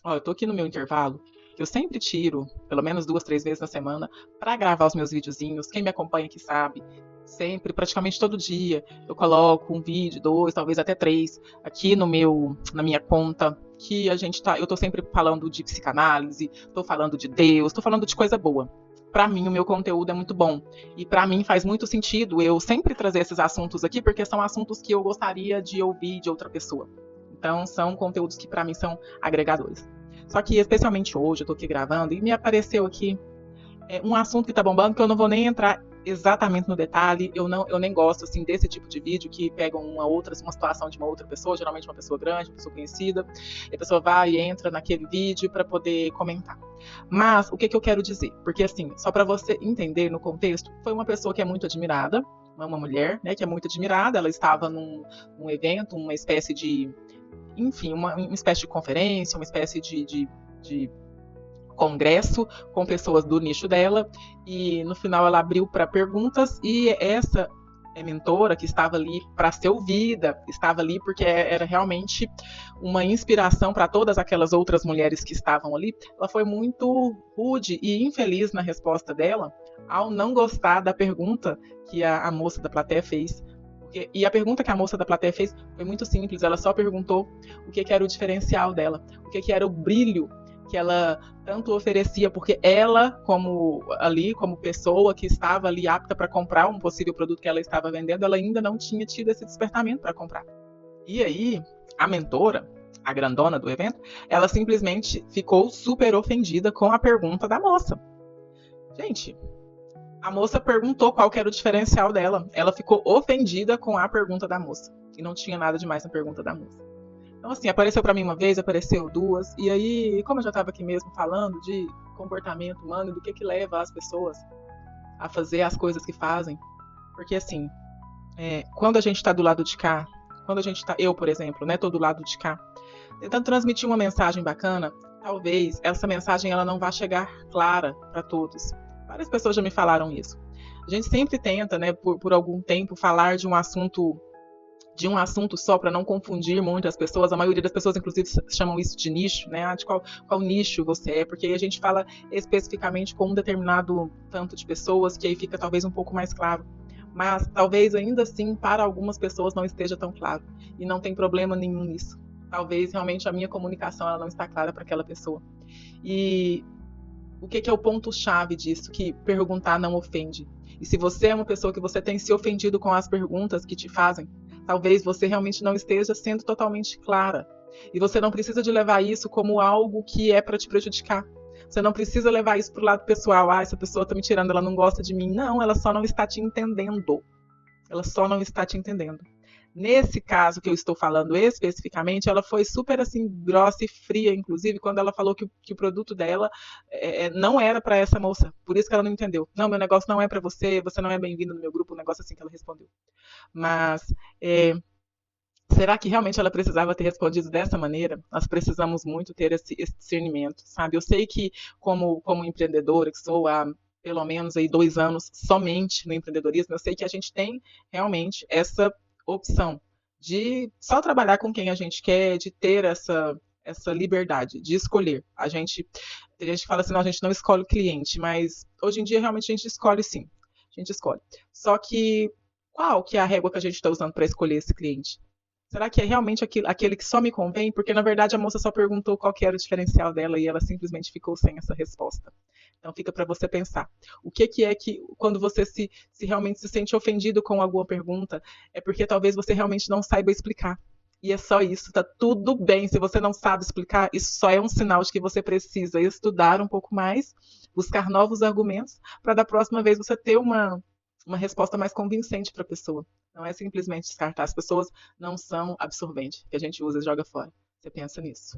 Ó, eu tô aqui no meu intervalo, que eu sempre tiro, pelo menos 2, 3 vezes na semana, para gravar os meus videozinhos. Quem me acompanha aqui sabe, sempre, praticamente todo dia, eu coloco um vídeo, dois, talvez até três, aqui na minha conta, que eu tô sempre falando de psicanálise, tô falando de Deus, tô falando de coisa boa. Para mim, o meu conteúdo é muito bom. E para mim faz muito sentido eu sempre trazer esses assuntos aqui, porque são assuntos que eu gostaria de ouvir de outra pessoa. Então, são conteúdos que para mim são agregadores. Só que, especialmente hoje, eu tô aqui gravando e me apareceu aqui um assunto que tá bombando, que eu não vou nem entrar exatamente no detalhe. Eu nem gosto assim desse tipo de vídeo que pegam uma situação de uma outra pessoa, geralmente uma pessoa grande, uma pessoa conhecida, e a pessoa vai e entra naquele vídeo para poder comentar. Mas o que, que eu quero dizer? Porque assim, só para você entender no contexto, foi uma pessoa que é muito admirada, uma mulher, né, que é muito admirada. Ela estava num evento, uma espécie de, enfim, uma espécie de conferência, uma espécie de congresso com pessoas do nicho dela, e no final ela abriu para perguntas, e essa mentora que estava ali para ser ouvida, estava ali porque era realmente uma inspiração para todas aquelas outras mulheres que estavam ali. Ela foi muito rude e infeliz na resposta dela ao não gostar da pergunta que a moça da plateia fez. E a pergunta que a moça da plateia fez foi muito simples. Ela só perguntou o que era o diferencial dela, o que era o brilho que ela tanto oferecia, porque ela, como pessoa que estava ali apta para comprar um possível produto que ela estava vendendo, ela ainda não tinha tido esse despertamento para comprar. E aí, a mentora, a grandona do evento, ela simplesmente ficou super ofendida com a pergunta da moça. Gente, a moça perguntou qual que era o diferencial dela. Ela ficou ofendida com a pergunta da moça. E não tinha nada demais na pergunta da moça. Então, assim, apareceu para mim uma vez, apareceu duas, e aí, como eu já estava aqui mesmo falando de comportamento humano e do que leva as pessoas a fazer as coisas que fazem, porque, assim, quando a gente está do lado de cá, quando a gente está, eu, por exemplo, né, tô do lado de cá, tentando transmitir uma mensagem bacana, talvez essa mensagem ela não vá chegar clara para todos. Várias pessoas já me falaram isso. A gente sempre tenta, né, por algum tempo, falar de um assunto só para não confundir muito as pessoas. A maioria das pessoas, inclusive, chamam isso de nicho, né? De qual nicho você é, porque aí a gente fala especificamente com um determinado tanto de pessoas, que aí fica talvez um pouco mais claro. Mas talvez ainda assim, para algumas pessoas, não esteja tão claro. E não tem problema nenhum nisso. Talvez realmente a minha comunicação ela não está clara para aquela pessoa. E o que é o ponto-chave disso? Que perguntar não ofende. E se você é uma pessoa que você tem se ofendido com as perguntas que te fazem, talvez você realmente não esteja sendo totalmente clara. E você não precisa de levar isso como algo que é para te prejudicar. Você não precisa levar isso para o lado pessoal. Ah, essa pessoa está me tirando, ela não gosta de mim. Não, ela só não está te entendendo. Ela só não está te entendendo. Nesse caso que eu estou falando especificamente, ela foi super assim grossa e fria, inclusive, quando ela falou que o produto dela não era para essa moça. Por isso que ela não entendeu. Não, meu negócio não é para você, você não é bem-vindo no meu grupo, um negócio assim que ela respondeu. Mas é, será que realmente ela precisava ter respondido dessa maneira? Nós precisamos muito ter esse discernimento, sabe? Eu sei que, como empreendedora, que sou há pelo menos aí 2 anos somente no empreendedorismo, eu sei que a gente tem realmente essa opção de só trabalhar com quem a gente quer, de ter essa liberdade de escolher. Tem gente que fala assim, não, a gente não escolhe o cliente, mas hoje em dia realmente a gente escolhe sim. A gente escolhe. Só que qual que é a régua que a gente está usando para escolher esse cliente? Será que é realmente aquele que só me convém? Porque, na verdade, a moça só perguntou qual que era o diferencial dela e ela simplesmente ficou sem essa resposta. Então, fica para você pensar. O que é que, quando você se realmente se sente ofendido com alguma pergunta, é porque talvez você realmente não saiba explicar. E é só isso, tá tudo bem. Se você não sabe explicar, isso só é um sinal de que você precisa estudar um pouco mais, buscar novos argumentos, para da próxima vez você ter uma resposta mais convincente para a pessoa. Não é simplesmente descartar. As pessoas não são absorvente, que a gente usa e joga fora. Você pensa nisso.